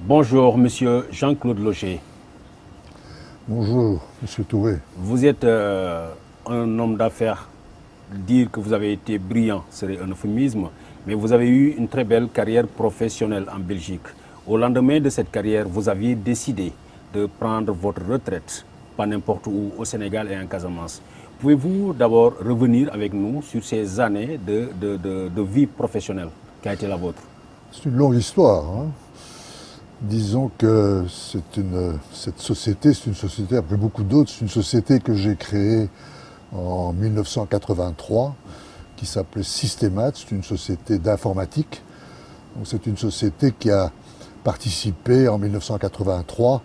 Bonjour, monsieur Jean-Claude Loger. Bonjour, Monsieur Touré. Vous êtes un homme d'affaires. Dire que vous avez été brillant serait un euphémisme, mais vous avez eu une très belle carrière professionnelle en Belgique. Au lendemain de cette carrière, vous aviez décidé de prendre votre retraite, pas n'importe où, au Sénégal et en Casamance. Pouvez-vous d'abord revenir avec nous sur ces années de vie professionnelle qui a été la vôtre? C'est une longue histoire, hein. Disons que cette société, c'est une société, après beaucoup d'autres, c'est une société que j'ai créée en 1983, qui s'appelait Systemat, c'est une société d'informatique. Donc c'est une société qui a participé en 1983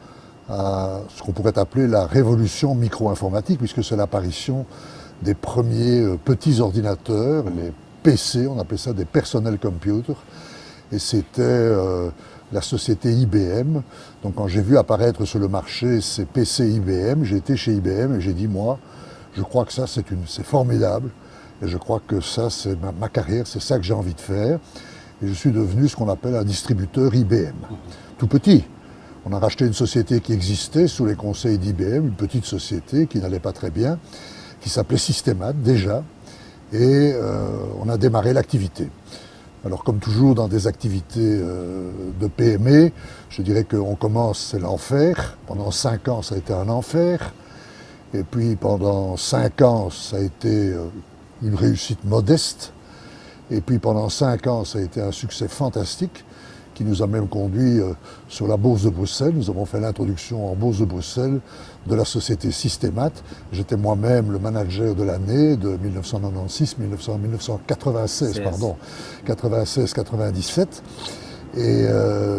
à ce qu'on pourrait appeler la révolution micro-informatique, puisque c'est l'apparition des premiers petits ordinateurs, les PC, on appelait ça des personnel computers, et c'était la société IBM. Donc quand j'ai vu apparaître sur le marché ces PC IBM, j'ai été chez IBM et j'ai dit, moi, je crois que ça c'est formidable, et je crois que ça c'est ma carrière, c'est ça que j'ai envie de faire. Et je suis devenu ce qu'on appelle un distributeur IBM. Tout petit. On a racheté une société qui existait sous les conseils d'IBM, une petite société qui n'allait pas très bien, qui s'appelait Systemat déjà, et on a démarré l'activité. Alors comme toujours dans des activités de PME, je dirais qu'on commence, c'est l'enfer. Pendant 5 ans, ça a été un enfer. Et puis pendant 5 ans, ça a été une réussite modeste. Et puis pendant 5 ans, ça a été un succès fantastique qui nous a même conduit sur la Bourse de Bruxelles. Nous avons fait l'introduction en Bourse de Bruxelles de la société Systemat. J'étais moi-même le manager de l'année de 1996, pardon, 96-97. Et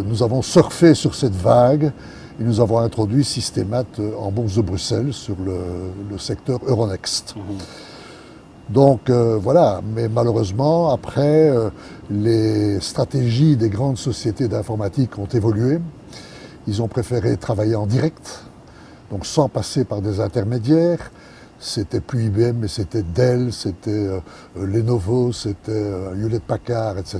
nous avons surfé sur cette vague et nous avons introduit Systemat en Bourse de Bruxelles sur le secteur Euronext. Donc voilà, mais malheureusement, après, les stratégies des grandes sociétés d'informatique ont évolué. Ils ont préféré travailler en direct, donc sans passer par des intermédiaires. C'était plus IBM, mais c'était Dell, c'était Lenovo, c'était Hewlett-Packard, etc.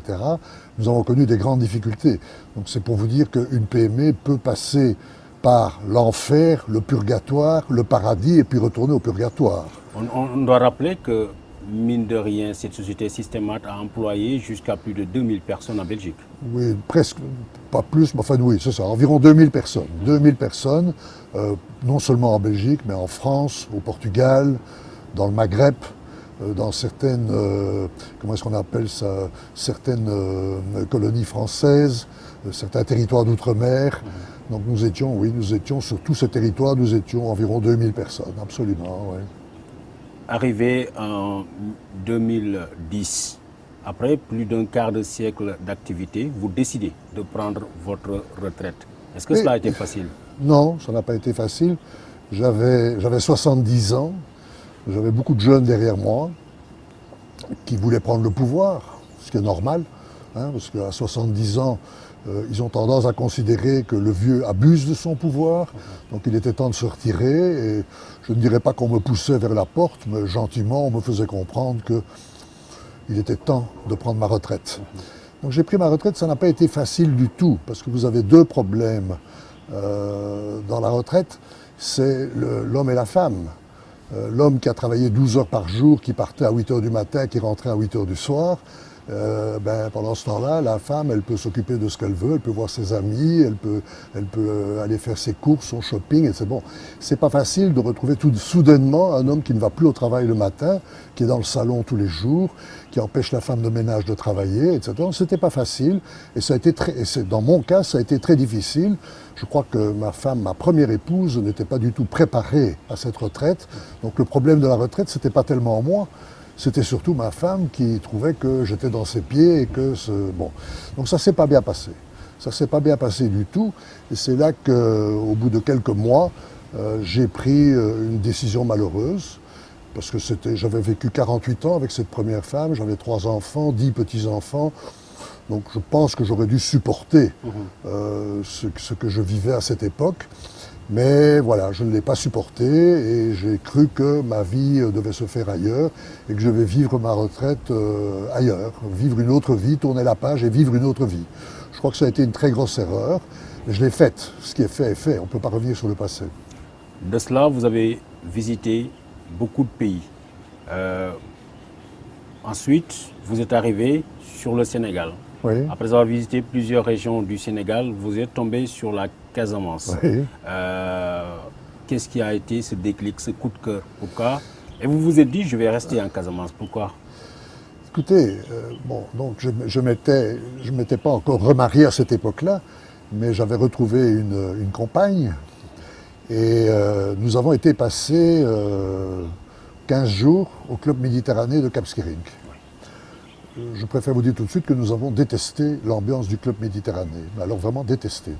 Nous avons connu des grandes difficultés. Donc c'est pour vous dire qu'une PME peut passer par l'enfer, le purgatoire, le paradis, et puis retourner au purgatoire. On doit rappeler que, mine de rien, cette société Systemat a employé jusqu'à plus de 2000 personnes en Belgique. Oui, presque, pas plus, mais enfin oui, c'est ça, environ 2000 personnes. 2000 personnes, non seulement en Belgique, mais en France, au Portugal, dans le Maghreb, dans certaines, comment est-ce qu'on appelle ça, certaines colonies françaises, certains territoires d'outre-mer. Donc nous étions sur tout ce territoire, nous étions environ 2000 personnes, absolument, oui. Arrivé en 2010, après plus d'un quart de siècle d'activité, vous décidez de prendre votre retraite. Est-ce que cela a été facile? Non, ça n'a pas été facile. J'avais 70 ans, j'avais beaucoup de jeunes derrière moi qui voulaient prendre le pouvoir, ce qui est normal, hein, parce qu'à 70 ans, ils ont tendance à considérer que le vieux abuse de son pouvoir, donc il était temps de se retirer, et je ne dirais pas qu'on me poussait vers la porte, mais gentiment on me faisait comprendre qu'il était temps de prendre ma retraite. Donc j'ai pris ma retraite, ça n'a pas été facile du tout, parce que vous avez deux problèmes dans la retraite, c'est l'homme et la femme. L'homme qui a travaillé 12 heures par jour, qui partait à 8 heures du matin, qui rentrait à 8 heures du soir, pendant ce temps-là, la femme, elle peut s'occuper de ce qu'elle veut, elle peut voir ses amis, elle peut aller faire ses courses, son shopping, et c'est bon. C'est pas facile de retrouver tout soudainement un homme qui ne va plus au travail le matin, qui est dans le salon tous les jours, qui empêche la femme de ménage de travailler, etc. C'était pas facile, et ça a été dans mon cas, ça a été très difficile. Je crois que ma femme, ma première épouse, n'était pas du tout préparée à cette retraite. Donc le problème de la retraite, c'était pas tellement moi. C'était surtout ma femme qui trouvait que j'étais dans ses pieds et que bon. Donc ça s'est pas bien passé. Ça s'est pas bien passé du tout. Et c'est là qu'au bout de quelques mois, j'ai pris une décision malheureuse. Parce que j'avais vécu 48 ans avec cette première femme, j'avais 3 enfants, 10 petits-enfants. Donc je pense que j'aurais dû supporter ce que je vivais à cette époque. Mais voilà, je ne l'ai pas supporté et j'ai cru que ma vie devait se faire ailleurs et que je vais vivre ma retraite ailleurs, vivre une autre vie, tourner la page et vivre une autre vie. Je crois que ça a été une très grosse erreur Mais je l'ai faite. Ce qui est fait est fait. On ne peut pas revenir sur le passé. De cela, vous avez visité beaucoup de pays. Euh, Ensuite, vous êtes arrivé sur le Sénégal. Oui. Après avoir visité plusieurs régions du Sénégal, vous êtes tombé sur la Casamance. Oui. Qu'est-ce qui a été ce déclic, ce coup de cœur? Pourquoi? Et vous vous êtes dit, je vais rester en Casamance. Pourquoi? Écoutez, bon, donc je m'étais pas encore remarié à cette époque-là, mais j'avais retrouvé une compagne et nous avons été passer 15 jours au club méditerranéen de Cap Skirring. Je préfère vous dire tout de suite que nous avons détesté l'ambiance du club méditerranéen, alors vraiment détesté.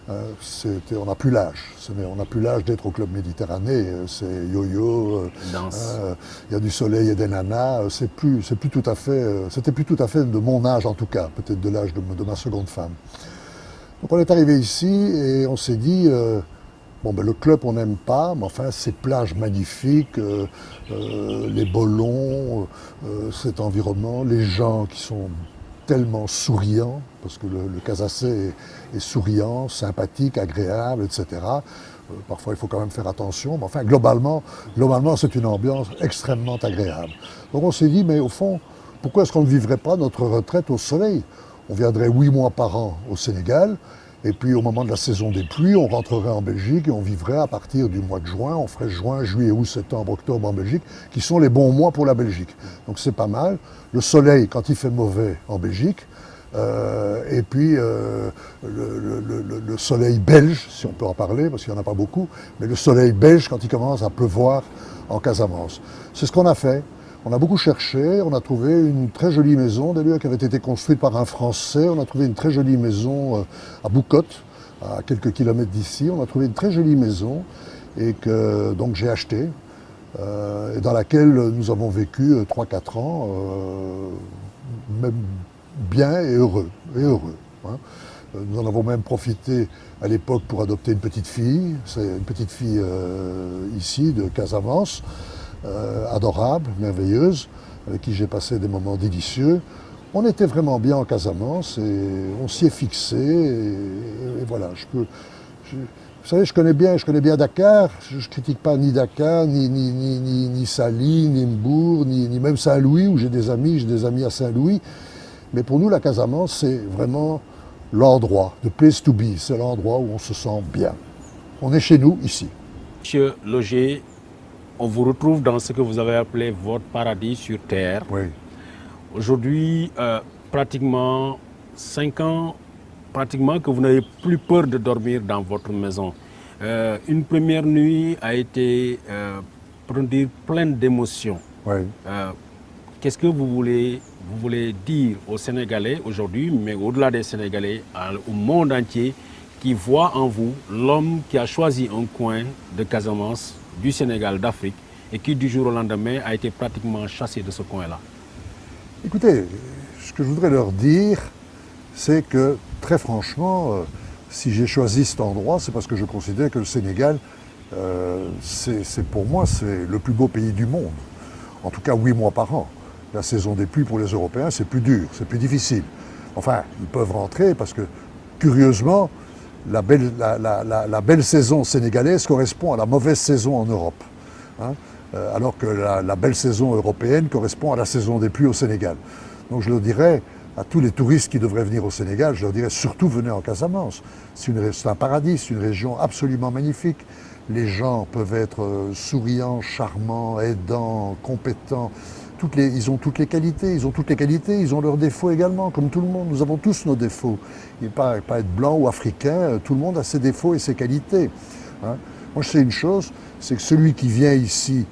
On n'a plus l'âge. On n'a plus l'âge d'être au club méditerranéen. C'est yo-yo, il y a du soleil et des nanas. C'était plus tout à fait de mon âge en tout cas, peut-être de l'âge de ma seconde femme. Donc on est arrivé ici et on s'est dit, le club on n'aime pas, mais enfin ces plages magnifiques, les bolons, cet environnement, les gens qui sont tellement souriant, parce que le Casacé est souriant, sympathique, agréable, etc. Parfois, il faut quand même faire attention, mais enfin, globalement c'est une ambiance extrêmement agréable. Donc on s'est dit, mais au fond, pourquoi est-ce qu'on ne vivrait pas notre retraite au soleil? On viendrait 8 mois par an au Sénégal, et puis au moment de la saison des pluies, on rentrerait en Belgique et on vivrait à partir du mois de juin, on ferait juin, juillet, août, septembre, octobre en Belgique, qui sont les bons mois pour la Belgique. Donc c'est pas mal. Le soleil, quand il fait mauvais en Belgique, et puis le soleil belge, si on peut en parler, parce qu'il n'y en a pas beaucoup, mais le soleil belge quand il commence à pleuvoir en Casamance. C'est ce qu'on a fait. On a beaucoup cherché, on a trouvé une très jolie maison, d'ailleurs, qui avait été construite par un Français. On a trouvé une très jolie maison à Boucotte, à quelques kilomètres d'ici. On a trouvé une très jolie maison et que donc j'ai achetée, et dans laquelle nous avons vécu 3-4 ans, même bien et heureux. Hein. Nous en avons même profité à l'époque pour adopter une petite fille. C'est une petite fille ici de Casamance. Adorable, merveilleuse, avec qui j'ai passé des moments délicieux. On était vraiment bien en Casamance et on s'y est fixé. Et voilà, vous savez, je connais bien Dakar. Je ne critique pas ni Dakar, ni Saly, ni Mbourg, ni même Saint-Louis, où j'ai des amis à Saint-Louis. Mais pour nous, la Casamance, c'est vraiment l'endroit, the place to be. C'est l'endroit où on se sent bien. On est chez nous, ici. Monsieur Logé, on vous retrouve dans ce que vous avez appelé votre paradis sur Terre. Oui. Aujourd'hui, pratiquement 5 ans, que vous n'avez plus peur de dormir dans votre maison. Une première nuit a été, pour dire, pleine d'émotions. Oui. Qu'est-ce que vous voulez dire aux Sénégalais aujourd'hui, mais au-delà des Sénégalais, au monde entier, qui voit en vous l'homme qui a choisi un coin de Casamance, du Sénégal, d'Afrique, et qui du jour au lendemain a été pratiquement chassé de ce coin-là? Écoutez, ce que je voudrais leur dire, c'est que très franchement, si j'ai choisi cet endroit, c'est parce que je considère que le Sénégal, pour moi, c'est le plus beau pays du monde. En tout cas, 8 mois par an. La saison des pluies pour les Européens, c'est plus dur, c'est plus difficile. Enfin, ils peuvent rentrer parce que, curieusement, la belle saison sénégalaise correspond à la mauvaise saison en Europe. Hein, alors que la belle saison européenne correspond à la saison des pluies au Sénégal. Donc je leur dirais à tous les touristes qui devraient venir au Sénégal, je leur dirais surtout venez en Casamance. C'est un paradis, c'est une région absolument magnifique. Les gens peuvent être souriants, charmants, aidants, compétents. Ils ont toutes les qualités, ils ont leurs défauts également, comme tout le monde. Nous avons tous nos défauts. Il ne faut pas être blanc ou africain, tout le monde a ses défauts et ses qualités. Hein. Moi, je sais une chose, c'est que celui qui vient ici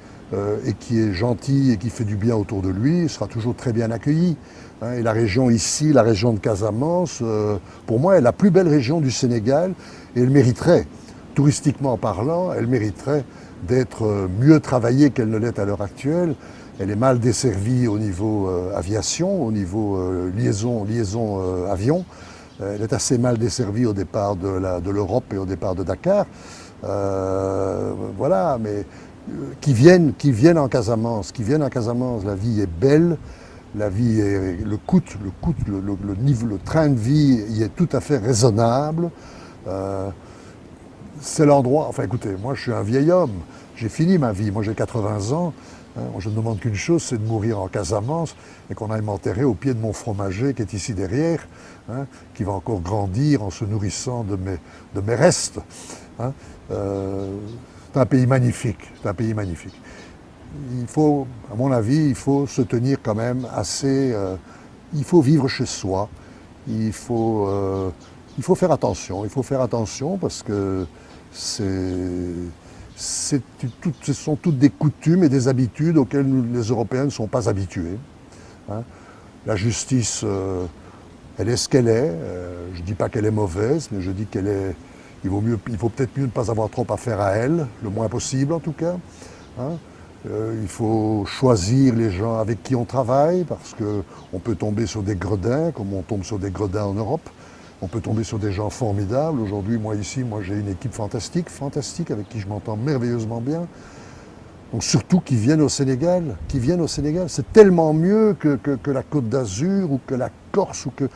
et qui est gentil et qui fait du bien autour de lui sera toujours très bien accueilli. Hein. Et la région ici, la région de Casamance, pour moi, est la plus belle région du Sénégal et elle mériterait, touristiquement parlant, elle mériterait d'être mieux travaillée qu'elle ne l'est à l'heure actuelle. Elle est mal desservie au niveau aviation, au niveau liaison avion. Elle est assez mal desservie au départ de l'Europe et au départ de Dakar. Voilà, mais qui viennent en Casamance, la vie est belle, la vie est, le train de vie y est tout à fait raisonnable. C'est l'endroit, enfin écoutez, moi je suis un vieil homme, j'ai fini ma vie, moi j'ai 80 ans, hein, moi je ne demande qu'une chose, c'est de mourir en Casamance et qu'on aille m'enterrer au pied de mon fromager qui est ici derrière, hein, qui va encore grandir en se nourrissant de mes restes. Hein. C'est un pays magnifique, c'est un pays magnifique. Il faut, à mon avis, il faut se tenir quand même assez, il faut vivre chez soi, il faut faire attention parce que ce sont toutes des coutumes et des habitudes auxquelles nous, les Européens, ne sont pas habitués. Hein. La justice, elle est ce qu'elle est. Je ne dis pas qu'elle est mauvaise, mais je dis qu'il vaut peut-être mieux ne pas avoir trop affaire à elle, le moins possible en tout cas. Hein. Il faut choisir les gens avec qui on travaille, parce qu'on peut tomber sur des gredins, comme on tombe sur des gredins en Europe. On peut tomber sur des gens formidables. Aujourd'hui, moi j'ai une équipe fantastique, avec qui je m'entends merveilleusement bien. Donc surtout qu'ils viennent au Sénégal, C'est tellement mieux que la Côte d'Azur, ou que la Corse, ou que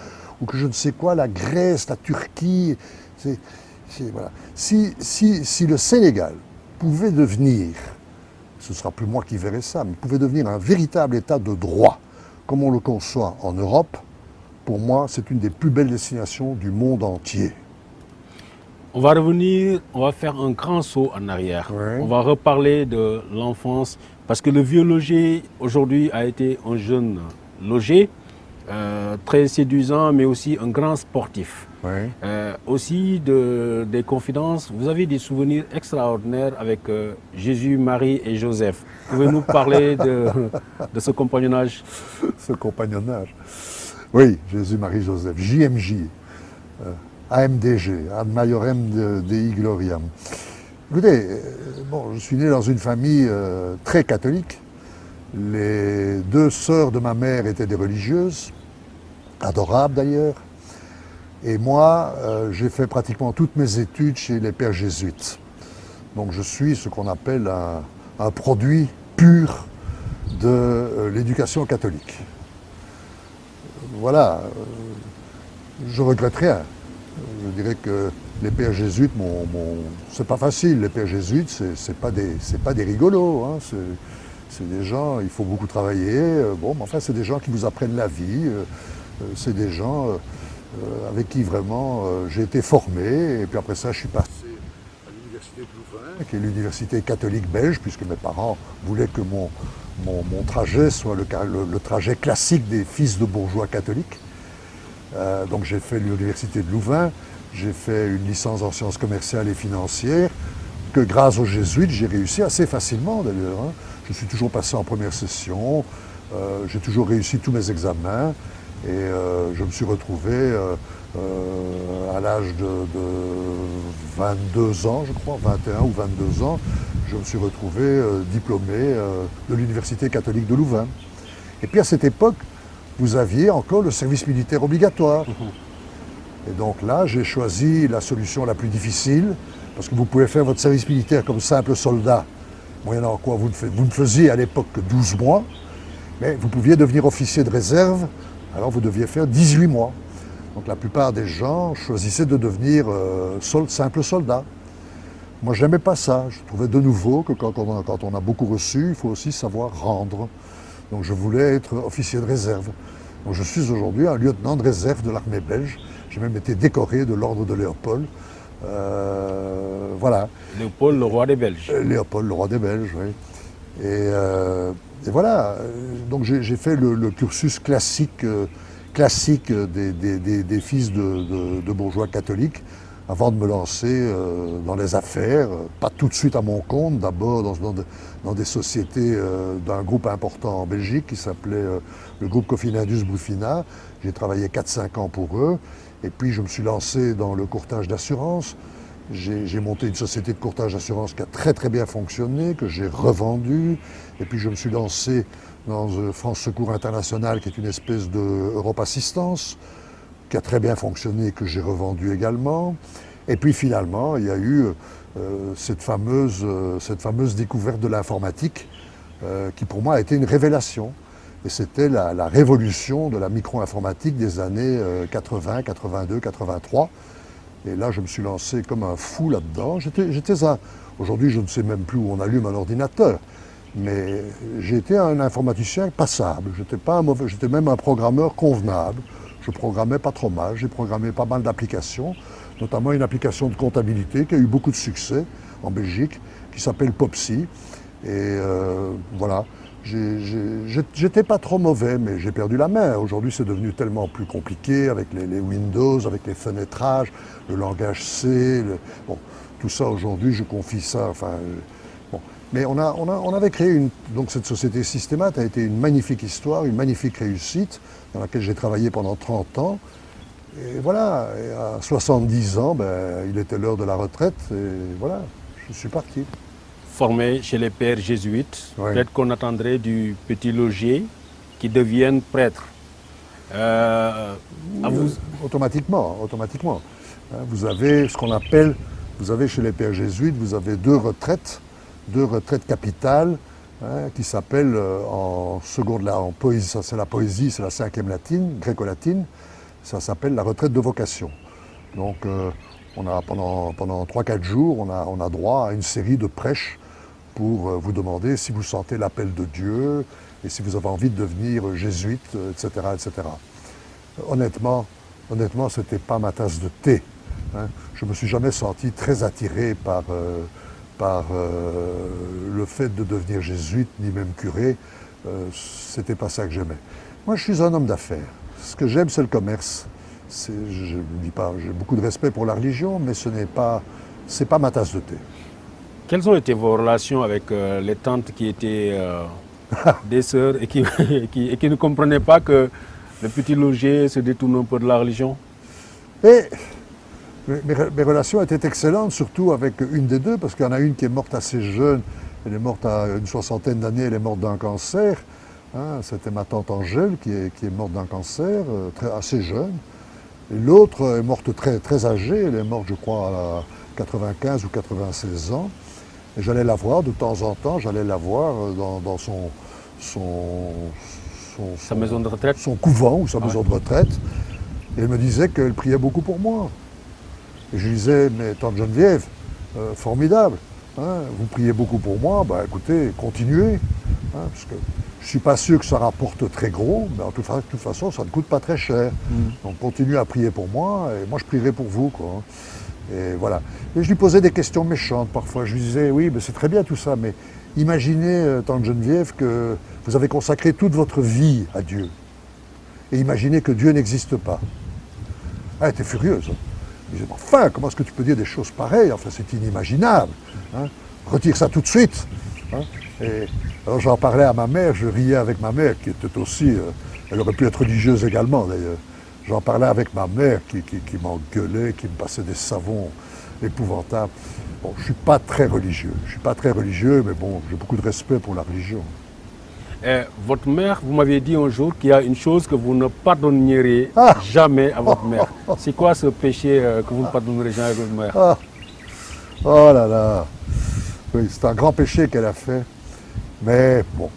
je ne sais quoi, la Grèce, la Turquie. Voilà. Si le Sénégal pouvait devenir, ce ne sera plus moi qui verrai ça, mais pouvait devenir un véritable état de droit, comme on le conçoit en Europe, pour moi, c'est une des plus belles destinations du monde entier. On va revenir, on va faire un grand saut en arrière. Ouais. On va reparler de l'enfance, parce que le vieux logé, aujourd'hui, a été un jeune logé, très séduisant, mais aussi un grand sportif. Ouais. Aussi des confidences. Vous avez des souvenirs extraordinaires avec Jésus, Marie et Joseph. Pouvez-vous nous parler de ce compagnonnage? Ce compagnonnage. Oui, Jésus, Marie, Joseph. JMJ. AMDG. Ad Maiorem Dei Gloriam. Écoutez, je suis né dans une famille très catholique. Les deux sœurs de ma mère étaient des religieuses, adorables d'ailleurs. Et moi, j'ai fait pratiquement toutes mes études chez les pères jésuites. Donc je suis ce qu'on appelle un produit pur de l'éducation catholique. Voilà, je regrette rien. Je dirais que les pères jésuites c'est pas facile, les pères jésuites, c'est pas des rigolos, hein. C'est des gens, il faut beaucoup travailler, mais enfin c'est des gens qui vous apprennent la vie, c'est des gens avec qui vraiment j'ai été formé, et puis après ça je suis passé à l'université de Louvain, qui est l'université catholique belge, puisque mes parents voulaient que mon trajet soit le trajet classique des fils de bourgeois catholiques. Donc j'ai fait l'université de Louvain, j'ai fait une licence en sciences commerciales et financières, que grâce aux jésuites j'ai réussi assez facilement d'ailleurs. Hein. Je suis toujours passé en première session, j'ai toujours réussi tous mes examens, et je me suis retrouvé à l'âge de 22 ans, je crois, 21 ou 22 ans, je me suis retrouvé diplômé de l'université catholique de Louvain. Et puis à cette époque, vous aviez encore le service militaire obligatoire. Et donc là, j'ai choisi la solution la plus difficile, parce que vous pouvez faire votre service militaire comme simple soldat, moyennant quoi vous ne faisiez à l'époque que 12 mois, mais vous pouviez devenir officier de réserve, alors vous deviez faire 18 mois. Donc la plupart des gens choisissaient de devenir simple soldat. Moi, je n'aimais pas ça. Je trouvais de nouveau que quand on a beaucoup reçu, il faut aussi savoir rendre. Donc je voulais être officier de réserve. Donc je suis aujourd'hui un lieutenant de réserve de l'armée belge. J'ai même été décoré de l'ordre de Léopold. Voilà. Léopold, le roi des Belges. Léopold, le roi des Belges, oui. Et voilà. Donc j'ai fait le cursus classique des fils de bourgeois catholiques, avant de me lancer dans les affaires, pas tout de suite à mon compte, d'abord dans des sociétés d'un groupe important en Belgique qui s'appelait le groupe Cofinindus Bufina. J'ai travaillé 4-5 ans pour eux, et puis je me suis lancé dans le courtage d'assurance. J'ai monté une société de courtage d'assurance qui a très très bien fonctionné, que j'ai revendue, et puis je me suis lancé dans France Secours International, qui est une espèce d'Europe Assistance, qui a très bien fonctionné, que j'ai revendu également. Et puis finalement, il y a eu cette fameuse découverte de l'informatique, qui pour moi a été une révélation. Et c'était la révolution de la micro-informatique des années 80, 82, 83. Et là, je me suis lancé comme un fou là-dedans. Aujourd'hui, je ne sais même plus où on allume un ordinateur. Mais j'étais un informaticien passable. J'étais même un programmeur convenable. Je programmais pas trop mal. J'ai programmé pas mal d'applications, notamment une application de comptabilité qui a eu beaucoup de succès en Belgique, qui s'appelle Popsy. Et voilà. J'étais pas trop mauvais, mais j'ai perdu la main. Aujourd'hui, c'est devenu tellement plus compliqué avec les Windows, avec les fenêtrages, le langage C. Bon, tout ça, aujourd'hui, je confie ça. Enfin, bon. Mais on avait créé donc cette société Systémat a été une magnifique histoire, une magnifique réussite, dans laquelle j'ai travaillé pendant 30 ans. Et voilà, et à 70 ans, il était l'heure de la retraite, et voilà, je suis parti. Formé chez les pères jésuites, Ouais. peut-être qu'on attendrait du petit logis qui devienne prêtre. Automatiquement. Hein, vous avez ce qu'on appelle, vous avez chez les pères jésuites, vous avez deux retraites capitales, hein, qui s'appellent en seconde, en poésie, ça c'est la poésie, c'est la 5e latine, gréco-latine, ça s'appelle la retraite de vocation. Donc on a pendant 3-4 jours, on a droit à une série de prêches pour vous demander si vous sentez l'appel de Dieu et si vous avez envie de devenir jésuite, etc., etc. Honnêtement, ce n'était pas ma tasse de thé. Hein. Je ne me suis jamais senti très attiré par le fait de devenir jésuite, ni même curé. C'était pas ça que j'aimais. Moi, je suis un homme d'affaires. Ce que j'aime, c'est le commerce. Je ne dis pas, j'ai beaucoup de respect pour la religion, mais c'est pas ma tasse de thé. Quelles ont été vos relations avec les tantes qui étaient des sœurs et qui ne comprenaient pas que le petit logis se détourne un peu de la religion? Et mes relations étaient excellentes, surtout avec une des deux, parce qu'il y en a une qui est morte assez jeune. Elle est morte à une 60aine d'années, elle est morte d'un cancer. Hein, c'était ma tante Angèle qui est morte d'un cancer, assez jeune. Et l'autre est morte très, très âgée, elle est morte, je crois, à 95 ou 96 ans. Et j'allais la voir de temps en temps, dans Sa maison de retraite? son couvent ou sa maison de retraite. Et elle me disait qu'elle priait beaucoup pour moi. Et je lui disais, mais tante Geneviève, formidable, hein, vous priez beaucoup pour moi, écoutez, continuez. Hein, parce que je ne suis pas sûr que ça rapporte très gros, mais en toute façon, ça ne coûte pas très cher. Donc continuez à prier pour moi, et moi je prierai pour vous, quoi. Et voilà. Et je lui posais des questions méchantes parfois. Je lui disais, oui, c'est très bien tout ça, mais imaginez, tante Geneviève, que vous avez consacré toute votre vie à Dieu. Et imaginez que Dieu n'existe pas. Ah, elle était furieuse. Je disais, enfin, comment est-ce que tu peux dire des choses pareilles? Enfin, c'est inimaginable. Hein. Retire ça tout de suite. Hein. Et alors j'en parlais à ma mère, je riais avec ma mère, qui était aussi, elle aurait pu être religieuse également d'ailleurs. J'en parlais avec ma mère qui m'engueulait, qui me passait des savons épouvantables. Bon, je ne suis pas très religieux, mais bon, j'ai beaucoup de respect pour la religion. Votre mère, vous m'aviez dit un jour qu'il y a une chose que vous ne pardonnerez jamais à votre mère. C'est quoi ce péché que vous ne pardonnerez jamais à votre mère? Oh là là. Oui, c'est un grand péché qu'elle a fait. Mais bon.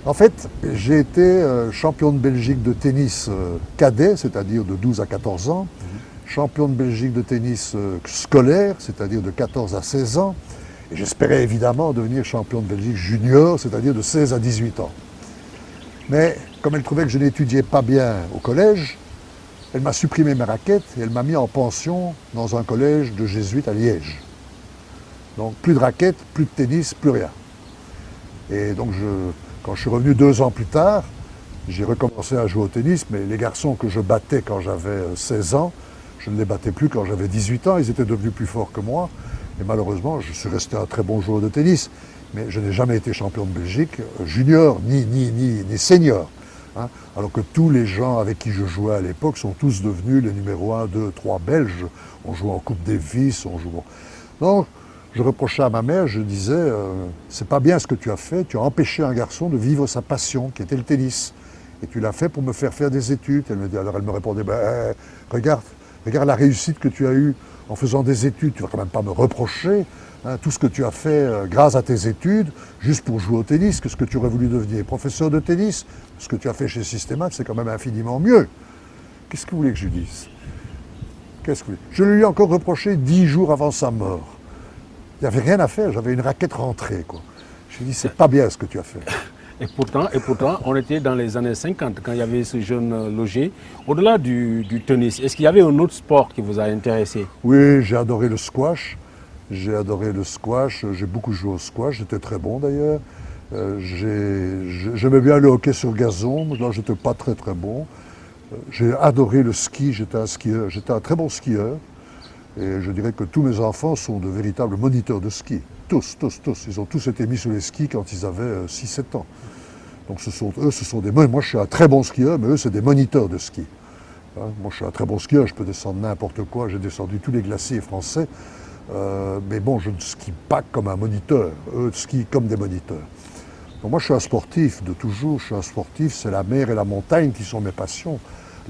En fait, j'ai été champion de Belgique de tennis cadet, c'est-à-dire de 12 à 14 ans. Champion de Belgique de tennis scolaire, c'est-à-dire de 14 à 16 ans. Et j'espérais évidemment devenir champion de Belgique junior, c'est-à-dire de 16 à 18 ans. Mais comme elle trouvait que je n'étudiais pas bien au collège, elle m'a supprimé mes raquettes et elle m'a mis en pension dans un collège de jésuites à Liège. Donc plus de raquettes, plus de tennis, plus rien. Et donc quand je suis revenu 2 ans plus tard, j'ai recommencé à jouer au tennis, mais les garçons que je battais quand j'avais 16 ans, je ne les battais plus quand j'avais 18 ans, ils étaient devenus plus forts que moi. Et malheureusement, je suis resté un très bon joueur de tennis, mais je n'ai jamais été champion de Belgique, junior ni senior. Hein, alors que tous les gens avec qui je jouais à l'époque sont tous devenus les numéros 1, 2, 3 belges. On joue en Coupe Davis, on joue... Donc, je reprochais à ma mère, je disais, c'est pas bien ce que tu as fait, tu as empêché un garçon de vivre sa passion, qui était le tennis. Et tu l'as fait pour me faire des études. Alors elle me répondait, regarde la réussite que tu as eue en faisant des études, tu vas quand même pas me reprocher tout ce que tu as fait grâce à tes études, juste pour jouer au tennis, que ce que tu aurais voulu devenir professeur de tennis, ce que tu as fait chez Systémat, c'est quand même infiniment mieux. Qu'est-ce que vous voulez que je dise? Qu'est-ce que... Je lui ai encore reproché 10 jours avant sa mort. Il n'y avait rien à faire, j'avais une raquette rentrée, quoi. Je lui ai dit, c'est pas bien ce que tu as fait. Et pourtant, on était dans les années 50 quand il y avait ce jeune logé. Au-delà du tennis, est-ce qu'il y avait un autre sport qui vous a intéressé? Oui, j'ai adoré le squash. J'ai adoré le squash. J'ai beaucoup joué au squash. J'étais très bon d'ailleurs. J'aimais bien le hockey sur gazon. Là, j'étais pas très très bon. J'ai adoré le ski. J'étais un skieur. J'étais un très bon skieur. Et je dirais que tous mes enfants sont de véritables moniteurs de ski. Tous. Ils ont tous été mis sur les skis quand ils avaient 6-7 ans. Donc eux, ce sont des... Moi, je suis un très bon skieur, mais eux, c'est des moniteurs de ski. Hein, moi, je suis un très bon skieur, je peux descendre n'importe quoi. J'ai descendu tous les glaciers français. Mais bon, je ne skie pas comme un moniteur. Eux skient comme des moniteurs. Donc moi, je suis un sportif de toujours. Je suis un sportif, c'est la mer et la montagne qui sont mes passions.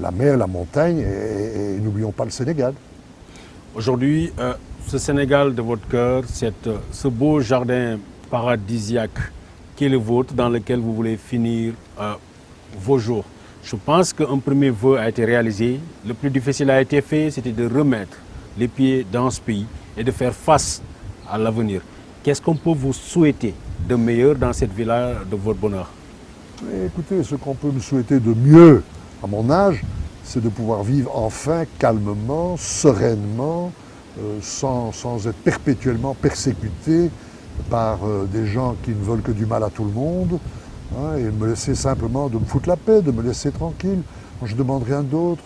La mer, la montagne et n'oublions pas le Sénégal. Aujourd'hui, ce Sénégal de votre cœur, ce beau jardin paradisiaque qui est le vôtre, dans lequel vous voulez finir vos jours. Je pense qu'un premier vœu a été réalisé. Le plus difficile a été fait, c'était de remettre les pieds dans ce pays et de faire face à l'avenir. Qu'est-ce qu'on peut vous souhaiter de meilleur dans cette villa de votre bonheur? Écoutez, ce qu'on peut me souhaiter de mieux à mon âge, c'est de pouvoir vivre enfin calmement, sereinement, sans être perpétuellement persécuté par des gens qui ne veulent que du mal à tout le monde, hein, et me laisser simplement, de me foutre la paix, de me laisser tranquille. Moi, je ne demande rien d'autre.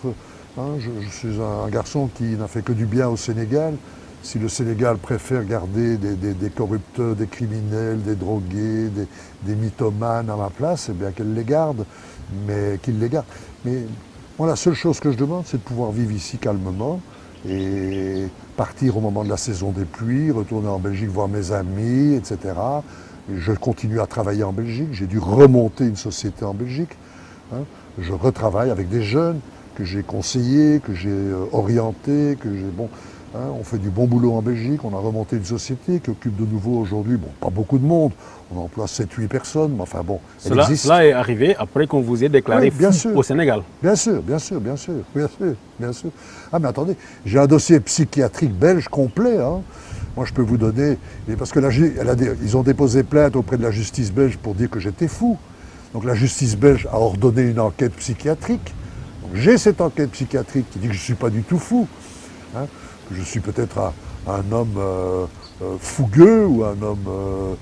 Hein, je suis un garçon qui n'a fait que du bien au Sénégal. Si le Sénégal préfère garder des corrupteurs, des criminels, des drogués, des mythomanes à ma place, eh bien qu'elle les garde, mais qu'il les garde. Mais moi, la seule chose que je demande, c'est de pouvoir vivre ici calmement et partir au moment de la saison des pluies, retourner en Belgique voir mes amis, etc. Et je continue à travailler en Belgique. J'ai dû remonter une société en Belgique. Hein. Je retravaille avec des jeunes que j'ai conseillés, que j'ai orientés, que j'ai... Bon, hein, on fait du bon boulot en Belgique. On a remonté une société qui occupe de nouveau aujourd'hui, bon, pas beaucoup de monde. On emploie 7-8 personnes, mais enfin bon, elle existe. Cela est arrivé après qu'on vous ait déclaré fou au Sénégal. Bien sûr. Ah mais attendez, j'ai un dossier psychiatrique belge complet. Hein. Moi je peux vous donner, parce que ils ont déposé plainte auprès de la justice belge pour dire que j'étais fou. Donc la justice belge a ordonné une enquête psychiatrique. Donc j'ai cette enquête psychiatrique qui dit que je ne suis pas du tout fou. Hein, que je suis peut-être un homme fougueux ou un homme,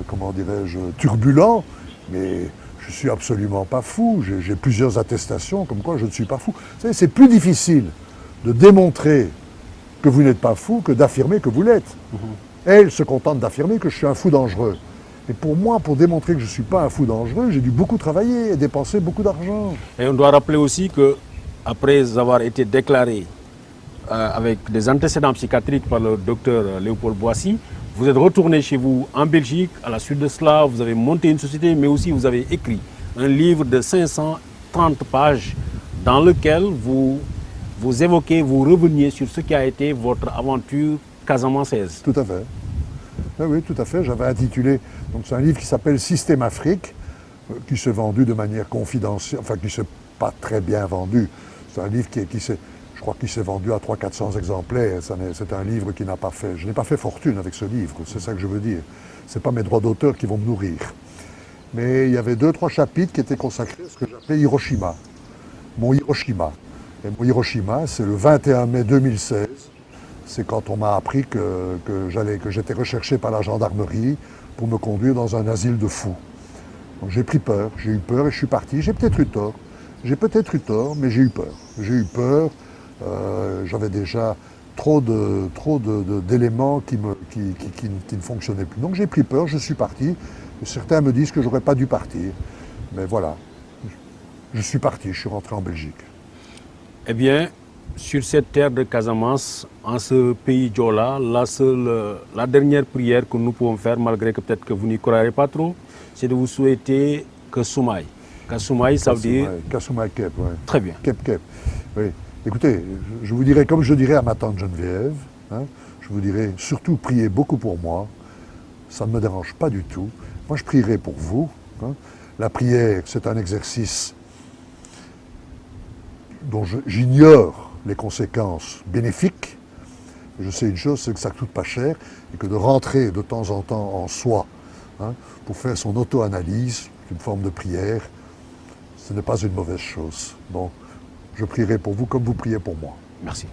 comment dirais-je, turbulent, mais je ne suis absolument pas fou. J'ai plusieurs attestations comme quoi je ne suis pas fou. Vous savez, c'est plus difficile de démontrer que vous n'êtes pas fou que d'affirmer que vous l'êtes. Elle se contente d'affirmer que je suis un fou dangereux. Et pour moi, pour démontrer que je ne suis pas un fou dangereux, j'ai dû beaucoup travailler et dépenser beaucoup d'argent. Et on doit rappeler aussi qu'après avoir été déclaré avec des antécédents psychiatriques par le docteur Léopold Boissy, vous êtes retourné chez vous en Belgique. À la suite de cela, vous avez monté une société, mais aussi vous avez écrit un livre de 530 pages dans lequel vous évoquez, vous reveniez sur ce qui a été votre aventure casamançaise. Tout à fait. Oui, tout à fait. J'avais intitulé, donc c'est un livre qui s'appelle Système Afrique, qui s'est vendu de manière confidentielle, enfin qui ne s'est pas très bien vendu. C'est un livre je crois qu'il s'est vendu à 300-400 exemplaires. C'est un livre qui n'a pas fait... Je n'ai pas fait fortune avec ce livre, c'est ça que je veux dire. Ce n'est pas mes droits d'auteur qui vont me nourrir. Mais il y avait 2-3 chapitres qui étaient consacrés à ce que j'appelais Hiroshima. Mon Hiroshima. Et mon Hiroshima, c'est le 21 mai 2016. C'est quand on m'a appris que j'étais recherché par la gendarmerie pour me conduire dans un asile de fous. Donc j'ai eu peur et je suis parti. J'ai peut-être eu tort, mais j'ai eu peur. J'ai eu peur. J'avais déjà trop d'éléments qui ne fonctionnaient plus. Donc j'ai pris peur, je suis parti. Certains me disent que j'aurais pas dû partir. Mais voilà, je suis parti, je suis rentré en Belgique. Eh bien, sur cette terre de Casamance, en ce pays Djola, la dernière prière que nous pouvons faire, malgré que peut-être que vous n'y croirez pas trop, c'est de vous souhaiter que Soumaï. Kasoumaï, ça veut dire... Kasoumaï Kep, oui. Très bien. Kep. Oui. Écoutez, je vous dirais, comme je dirais à ma tante Geneviève, hein, je vous dirais, surtout priez beaucoup pour moi. Ça ne me dérange pas du tout. Moi, je prierai pour vous. Hein. La prière, c'est un exercice dont j'ignore les conséquences bénéfiques. Je sais une chose, c'est que ça ne coûte pas cher et que de rentrer de temps en temps en soi, hein, pour faire son auto-analyse, une forme de prière, ce n'est pas une mauvaise chose. Donc, je prierai pour vous comme vous priez pour moi. Merci.